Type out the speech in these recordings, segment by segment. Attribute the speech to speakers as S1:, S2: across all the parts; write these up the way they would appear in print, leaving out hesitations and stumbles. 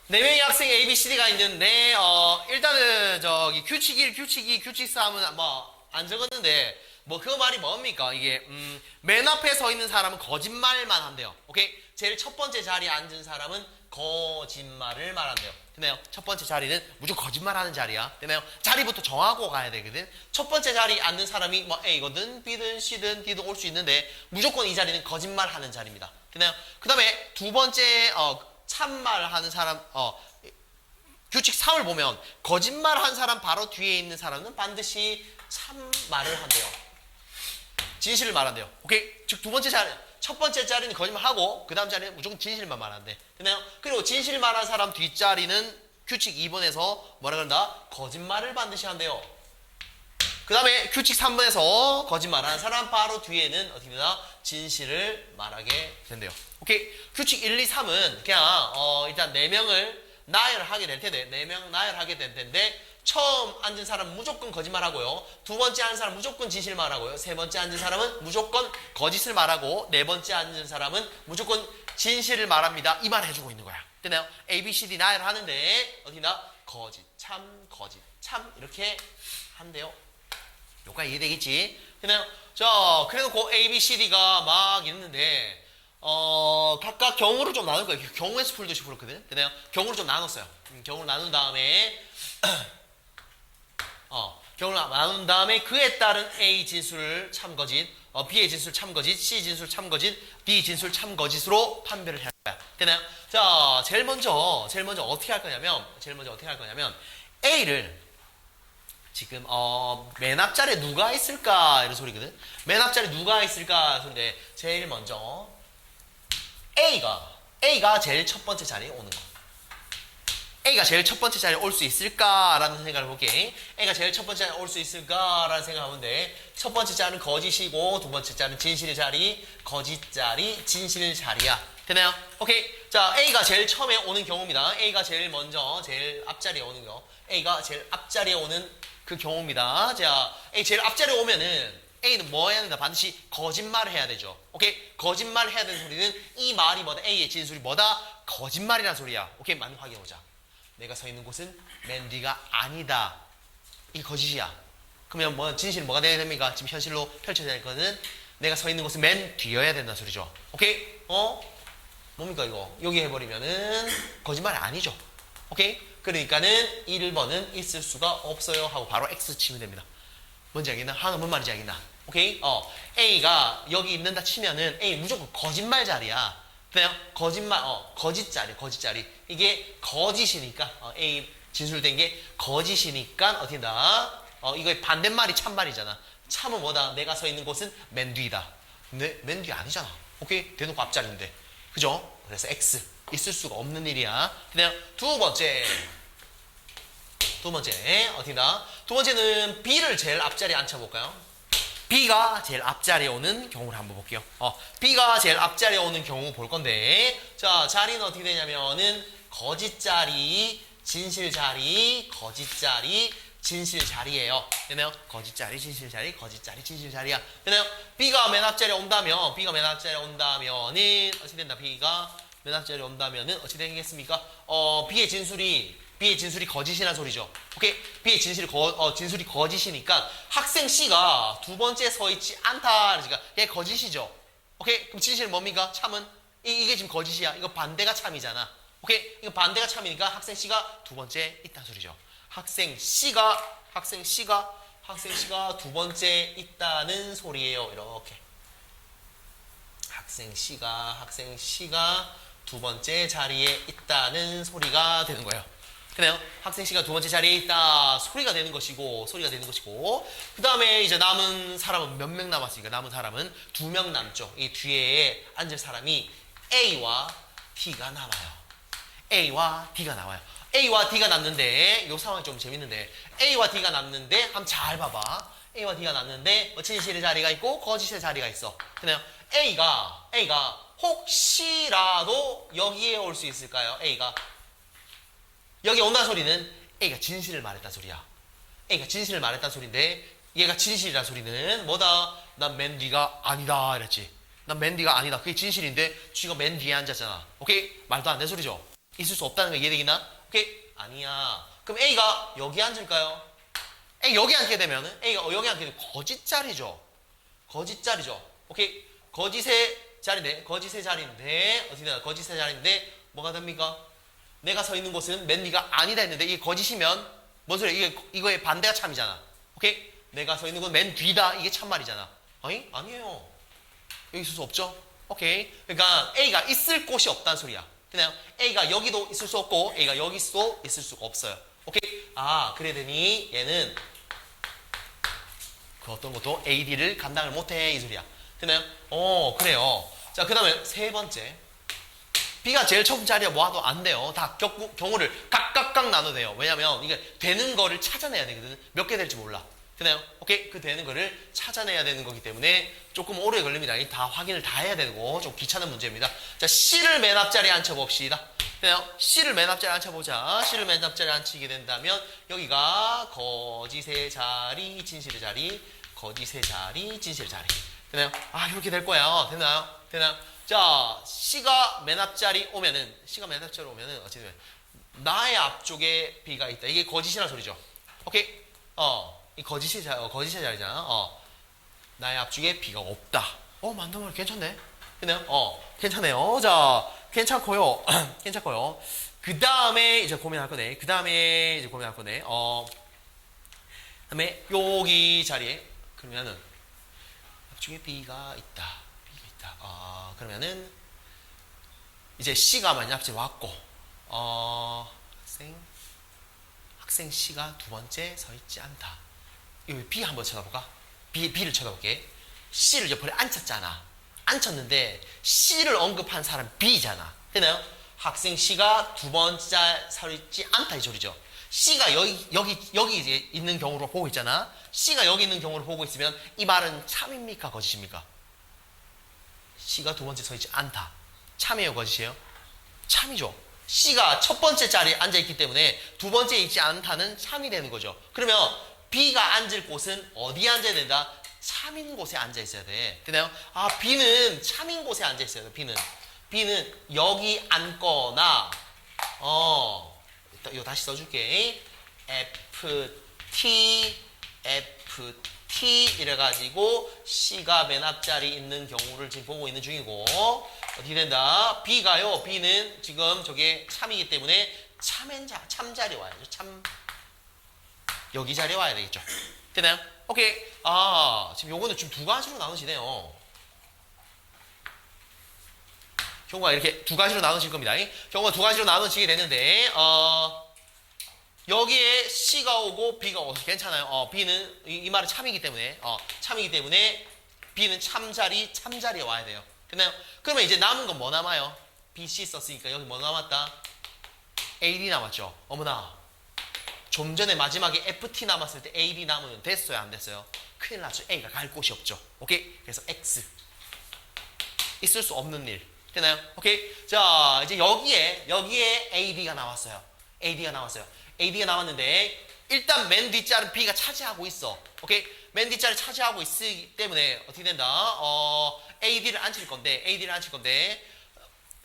S1: 네 명의 학생 A, B, C, D가 있는데 일단은 저기 규칙 1, 규칙 2, 규칙 3은 뭐 안 적었는데 뭐 그 말이 뭡니까? 이게 맨 앞에 서 있는 사람은 거짓말만 한대요. 오케이? 제일 첫 번째 자리에 앉은 사람은 거짓말을 말한대요. 되나요? 첫 번째 자리는 무조건 거짓말하는 자리야. 되나요? 자리부터 정하고 가야 되거든. 첫 번째 자리에 앉는 사람이 뭐 A거든, B든 C든 D든 올 수 있는데 무조건 이 자리는 거짓말하는 자리입니다. 되나요? 그 다음에 두 번째 참말하는 사람 규칙 3을 보면 거짓말한 사람 바로 뒤에 있는 사람은 반드시 참말을 한대요. 진실을 말한대요. 오케이? 즉 두 번째 자리, 첫 번째 자리는 거짓말하고 그 다음 자리는 무조건 진실만 말한대. 되나요? 그리고 진실 말한 사람 뒷자리는 규칙 2번에서 뭐라 그런다? 거짓말을 반드시 한대요. 그 다음에 규칙 3번에서 거짓말하는 사람 바로 뒤에는 어떻게입니다? 진실을 말하게 된대요. 오케이? 규칙 1, 2, 3은 그냥 일단 4명을 나열하게 될 텐데 4명 나열하게 될 텐데 처음 앉은 사람은 무조건 거짓말하고요. 두 번째 앉은 사람은 무조건 진실 말하고요. 세 번째 앉은 사람은 무조건 거짓을 말하고 네 번째 앉은 사람은 무조건 진실을 말합니다. 이 말 해주고 있는 거야. 되나요? A, B, C, D 나열하는데 어디나 거짓, 참 이렇게 한대요. 요까 이해되겠지? 되나요? 자, 그래놓고 A, B, C, D가 막 있는데 각각 경우를 좀 나눌 거예요. 경우에서 풀듯이 풀었거든. 되나요? 경우를 좀 나눴어요. 경우를 나눈 다음에 경우를 나눈 다음에 그에 따른 A 진술 참거짓, B의 진술 참거짓, C 진술 참거짓, D 진술 참거짓으로 판별을 해야 거야. 되나요? 자, 제일 먼저 어떻게 할 거냐면 A를 지금 맨 앞자리에 누가 있을까 이런 소리거든. 맨 앞자리에 누가 있을까 소리인데 제일 먼저 A가 제일 첫 번째 자리에 오는 거. A가 제일 첫 번째 자리에 올 수 있을까라는 생각을 해볼게. A가 제일 첫 번째 자리에 올 수 있을까라는 생각을 하는데 첫 번째 자리는 거짓이고 두 번째 자리는 진실의 자리, 거짓 자리, 진실 자리야. 되나요? 오케이. 자, A가 제일 처음에 오는 경우입니다. A가 제일 먼저 제일 앞자리에 오는 경우. A가 제일 앞자리에 오는 그 경우입니다. 자, A 제일 앞자리에 오면은 A는 뭐 해야 된다? 반드시 거짓말을 해야 되죠. 오케이? 거짓말을 해야 되는 소리는 이 말이 뭐다? A의 진술이 뭐다? 거짓말이라는 소리야. 오케이? 맞는 확인해보자. 내가 서 있는 곳은 맨 뒤가 아니다. 이게 거짓이야. 그러면 뭐 진실은 뭐가 돼야 됩니까? 지금 현실로 펼쳐져야 될 거는 내가 서 있는 곳은 맨 뒤여야 된다는 소리죠. 오케이? 뭡니까 이거? 여기 해버리면은 거짓말이 아니죠. 오케이? 그러니까는 1번은 있을 수가 없어요 하고 바로 X 치면 됩니다. 뭔지 알겠나? 하나 뭔 말인지 알겠나? 오케이? A가 여기 있는다 치면은 A 무조건 거짓말 자리야. 그래요? 거짓말, 거짓 자리. 이게 거짓이니까, A 진술된 게 거짓이니까, 어떻게 다 이거의 반대말이 참말이잖아. 참은 뭐다? 내가 서 있는 곳은 맨 뒤다. 근데 맨 뒤 아니잖아. 오케이? 대놓고 앞자리인데. 그죠? 그래서 X. 있을 수가 없는 일이야. 그냥 두 번째, 어떻게 다? 두 번째는 B를 제일 앞자리에 앉혀볼까요? B가 제일 앞자리에 오는 경우를 한번 볼게요. B가 제일 앞자리에 오는 경우 볼 건데, 자, 자리는 어떻게 되냐면은, 거짓 자리, 진실 자리, 거짓 자리, 진실 자리예요. 되나요? 거짓 자리, 진실 자리, 거짓 자리, 진실 자리야. 되나요? B가 맨 앞자리에 온다면은, 어떻게 된다? B가 맨 앞자리에 온다면은, 어떻게 되겠습니까? B의 진술이 거짓이라는 소리죠. 오케이? B의 진술이 거짓이니까 학생 C가 두 번째 서 있지 않다. 그러니까 얘 거짓이죠. 오케이? 그럼 진실은 뭡니까? 참은 이게 지금 거짓이야. 이거 반대가 참이잖아. 오케이? 이거 반대가 참이니까 학생 C가 두 번째 있다는 소리죠. 학생 C가 두 번째 있다는 소리예요. 이렇게. 학생 C가 두 번째 자리에 있다는 소리가 되는 거예요. 그래요? 학생 C가 두 번째 자리에 있다. 소리가 되는 것이고. 그 다음에 이제 남은 사람은 몇 명 남았으니까 남은 사람은 2명 남죠. 이 뒤에 앉을 사람이 A와 D가 남아요. A와 D가 남는데, 이 상황이 좀 재밌는데, A와 D가 남는데, 한번 잘 봐봐. A와 D가 남는데, 진실의 자리가 있고, 거짓의 자리가 있어. 그래요? A가 혹시라도 여기에 올 수 있을까요? A가. 여기 온다는 소리는 A가 진실을 말했다는 소리야. A가 진실을 말했다는 소리인데 얘가 진실이라는 소리는 뭐다? 난 맨 뒤가 아니다 이랬지. 난 맨 뒤가 아니다. 그게 진실인데 쥐가 맨 뒤에 앉았잖아. 오케이? 말도 안 되는 소리죠. 있을 수 없다는 거 이해되겠나? 오케이? 아니야. 그럼 A가 여기 앉을까요? A 여기 앉게 되면은 A가 여기 앉게 되면 거짓자리죠. 거짓자리죠. 오케이? 거짓의 자리인데 어떻게 되나? 거짓의 자리인데 뭐가 됩니까? 내가 서 있는 곳은 맨디가 아니다 했는데 이게 거짓이면 뭔 소리야? 이거의 반대가 참이잖아. 오케이? 내가 서 있는 건 맨 뒤다. 이게 참말이잖아. 아니? 아니에요. 여기 있을 수 없죠? 오케이. 그러니까 A가 있을 곳이 없다는 소리야. 그냥 A가 여기도 있을 수 없고 A가 여기도 있을 수가 없어요. 오케이. 아, 그래 되니 얘는 그 어떤 것도 AD를 감당을 못해 이 소리야. 되나요? 그래요. 자, 그 다음에 세 번째. B가 제일 첫 자리에 모아도 안 돼요. 다 경우를 각각 나눠도 돼요. 왜냐면 이게 되는 거를 찾아내야 되거든. 몇 개 될지 몰라. 되나요? 오케이. 그 되는 거를 찾아내야 되는 거기 때문에 조금 오래 걸립니다. 다 확인을 다 해야 되고 좀 귀찮은 문제입니다. 자, C를 맨 앞자리에 앉혀봅시다. 되나요? C를 맨 앞자리에 앉혀보자. C를 맨 앞자리에 앉히게 된다면 여기가 거짓의 자리, 진실의 자리, 거짓의 자리, 진실의 자리. 되나요? 아, 이렇게 될 거예요. 되나요? 되나요? 자, C가 맨 앞자리 오면은 어찌 되면 나의 앞쪽에 B가 있다. 이게 거짓이라는 소리죠. 오케이? 이 거짓의 자리잖아. 나의 앞쪽에 B가 없다. 맞는 말 괜찮네. 그냥 괜찮네요. 자, 괜찮고요. 괜찮고요. 그 다음에 이제 고민할 거네. 그다음에 여기 자리에 그러면은 앞쪽에 B가 있다. 그러면은 이제 C가 만약 앞에 왔고 학생 C가 두 번째 서 있지 않다. 여기 B 한번 쳐다볼까? B를 쳐다볼게. C를 옆에 앉혔잖아. 앉혔는데 C를 언급한 사람 B잖아. 되나요? 학생 C가 두 번째 서 있지 않다 이 소리죠. C가 여기 이제 있는 경우로 보고 있잖아. C가 여기 있는 경우로 보고 있으면 이 말은 참입니까? 거짓입니까? C가 두 번째 서 있지 않다. 참이에요? 거짓이에요? 참이죠. C가 첫 번째 자리에 앉아있기 때문에 두 번째에 있지 않다는 참이 되는 거죠. 그러면 B가 앉을 곳은 어디에 앉아야 된다? 참인 곳에 앉아있어야 돼. 되나요? 아, B는 참인 곳에 앉아있어야 돼. B는 여기 앉거나 이거 다시 써줄게. FT 이래가지고 C가 맨 앞자리 있는 경우를 지금 보고 있는 중이고 어떻게 된다? B는 지금 저게 참이기 때문에 참자리 와야죠. 여기 자리에 와야 되겠죠. 되나요? 오케이. 지금 요거는 좀 두 가지로 나눠지네요. 경우가 이렇게 두 가지로 나눠질 겁니다. 경우가 두 가지로 나눠지게 되는데 여기에 C가 오고 B가 오고 괜찮아요. B는 이 말은 참이기 때문에 B는 참자리에 와야 돼요. 됐나요? 그러면 이제 남은 건 뭐 남아요? B, C 썼으니까 여기 뭐 남았다? AD 남았죠. 어머나. 좀 전에 마지막에 FT 남았을 때 AD 남으면 됐어요? 안 됐어요? 큰일 났죠. A가 갈 곳이 없죠. 오케이? 그래서 X. 있을 수 없는 일. 되나요? 오케이? 자, 이제 여기에 AD가 나왔어요. AD가 나왔는데 일단 맨 뒷자리는 B가 차지하고 있어. 오케이? 맨 뒷자리 차지하고 있기 때문에 어떻게 된다? AD를 앉힐 건데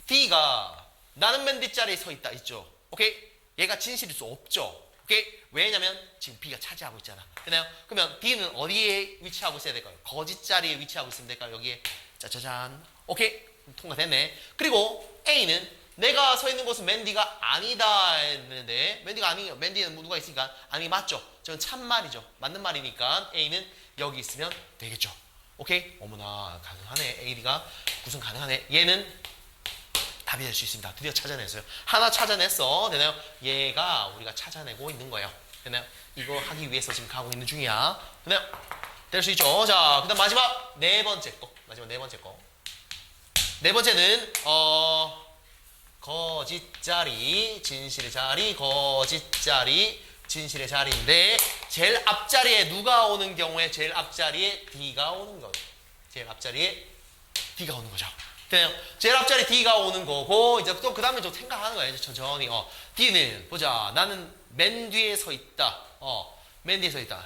S1: D가 나는 맨 뒷자리에 서 있죠. 오케이? 얘가 진실일 수 없죠. 오케이? 왜냐면 지금 B가 차지하고 있잖아. 되나요? 그러면 D는 어디에 위치하고 있어야 될까요? 거짓 자리에 위치하고 있으면 될까요? 여기에 짜자잔. 오케이? 통과됐네. 그리고 A는 내가 서 있는 곳은 맨디가 아니다 했는데 맨디는 누가 있으니까 아니 맞죠? 저는 참말이죠. 맞는 말이니까 A는 여기 있으면 되겠죠. 오케이? 어머나 가능하네. AD가 구성 가능하네. 얘는 답이 될 수 있습니다. 드디어 찾아냈어요. 하나 찾아냈어. 되나요? 얘가 우리가 찾아내고 있는 거예요. 되나요? 이거 하기 위해서 지금 가고 있는 중이야. 되나요? 될 수 있죠. 자, 그 다음 마지막 네 번째 거. 네 번째는 거짓자리, 진실의 자리, 거짓자리, 진실의 자리인데 제일 앞자리에 누가 오는 경우에 제일 앞자리에 D가 오는 거죠. 제일 앞자리에 D가 오는 거죠. 되나요? 제일 앞자리에 D가 오는 거고 이제 또 그 다음에 좀 생각하는 거예요. 이제 천천히. D는 보자. 나는 맨 뒤에 서 있다. 맨 뒤에 서 있다.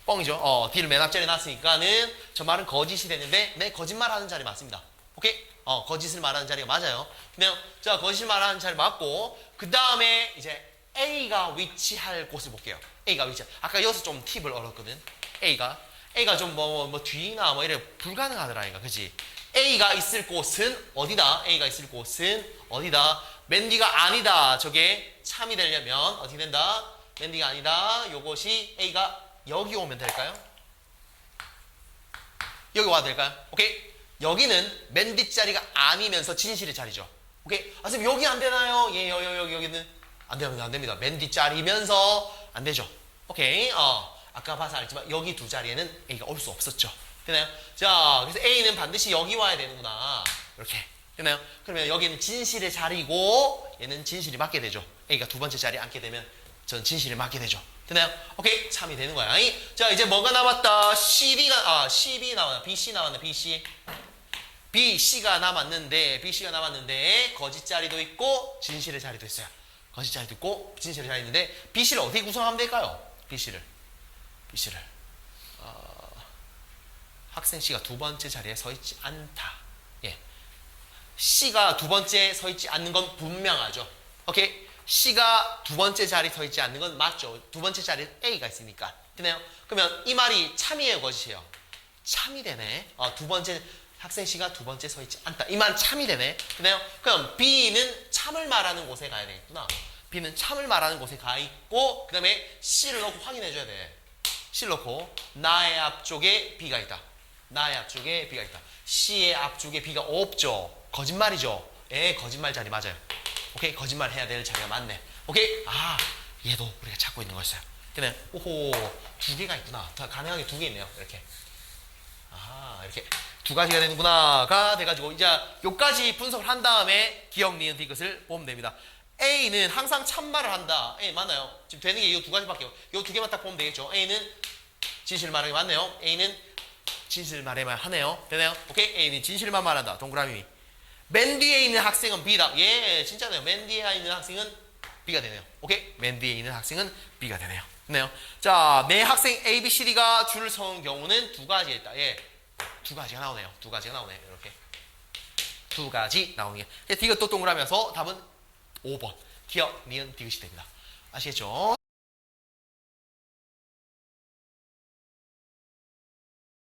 S1: 뻥이죠. D를 맨 앞자리에 놨으니까는 저 말은 거짓이 되는데 내 거짓말하는 자리 맞습니다. 오케이? 거짓을 말하는 자리가 맞아요. 그냥 자 거짓을 말하는 자리 맞고 그 다음에 이제 A가 위치할 곳을 볼게요. A가 위치. 아까 여기서 좀 팁을 얻었거든. A가 좀 뭐 뒤나 뭐 이래 불가능하더라 이가 그지? A가 있을 곳은 어디다? A가 있을 곳은 어디다? 맨디가 아니다. 저게 참이 되려면 어떻게 된다? 맨디가 아니다. 요것이 A가 여기 오면 될까요? 여기 와도 될까요? 오케이. 여기는 맨디 자리가 아니면서 진실의 자리죠. 오케이. 아, 선생님 여기 안 되나요? 예, 여기는 안 됩니다. 안 됩니다. 맨디 자리면서 안 되죠. 오케이. 아까 봐서 알지만 여기 두 자리에는 A가 올 수 없었죠. 되나요? 자, 그래서 A는 반드시 여기 와야 되는구나. 이렇게. 되나요? 그러면 여기는 진실의 자리고 얘는 진실이 맞게 되죠. A가 두 번째 자리에 앉게 되면 전 진실이 맞게 되죠. 되나요? 오케이. 참이 되는 거야. 자, 이제 뭐가 남았다? CB 나왔나? BC 나왔나? BC가 남았는데 거짓 자리도 있고 진실의 자리도 있어요. 거짓 자리도 있고 진실의 자리 있는데 BC를 어떻게 구성하면 될까요? BC를 학생 C가 두 번째 자리에 서 있지 않다. 예. C가 두 번째 서 있지 않는 건 분명하죠. 오케이. C가 두 번째 자리 서 있지 않는 건 맞죠. 두 번째 자리에 A가 있으니까. 되나요? 그러면 이 말이 참이에요, 거짓이에요? 참이 되네. 두 번째 학생 C가 두 번째 서 있지 않다. 이 말 참이 되네. 되나요? 그럼 B는 참을 말하는 곳에 가야 되겠구나. B는 참을 말하는 곳에 가 있고 그 다음에 C를 넣고 확인해 줘야 돼. C를 넣고 나의 앞쪽에 B가 있다. C의 앞쪽에 B가 없죠. 거짓말이죠. 거짓말 자리 맞아요. 오케이. 거짓말 해야 될 자리가 맞네. 오케이. 얘도 우리가 찾고 있는 거였어요. 되나요? 오호, 두 개가 있구나. 가능하게 두 개 있네요. 이렇게. 이렇게 두 가지가 되는구나가 돼가지고 이제 요까지 분석을 한 다음에 기억, 니은, 디귿을 보면 됩니다. A는 항상 참말을 한다. 맞나요? 지금 되는 게 이 두 가지밖에 없어요. 이 두 개만 딱 보면 되겠죠. A는 진실 말하기 맞네요. A는 진실 말해만 하네요. 되나요? 오케이. A는 진실만 말한다. 동그라미. 맨 뒤에 있는 학생은 B다. 예, 진짜네요. 맨 뒤에 있는 학생은 B가 되네요. 오케이. 맨 뒤에 있는 학생은 B가 되네요. 되네요. 자, 내 학생 A, B, C, D가 줄을 서는 경우는 두 가지가 있다. 예. 두 가지가 나오네요. 이렇게. 두 가지 나오는 게. 디귿 또 동그라미여서 답은 5번. 기억, 니은, 디귿이 됩니다. 아시겠죠?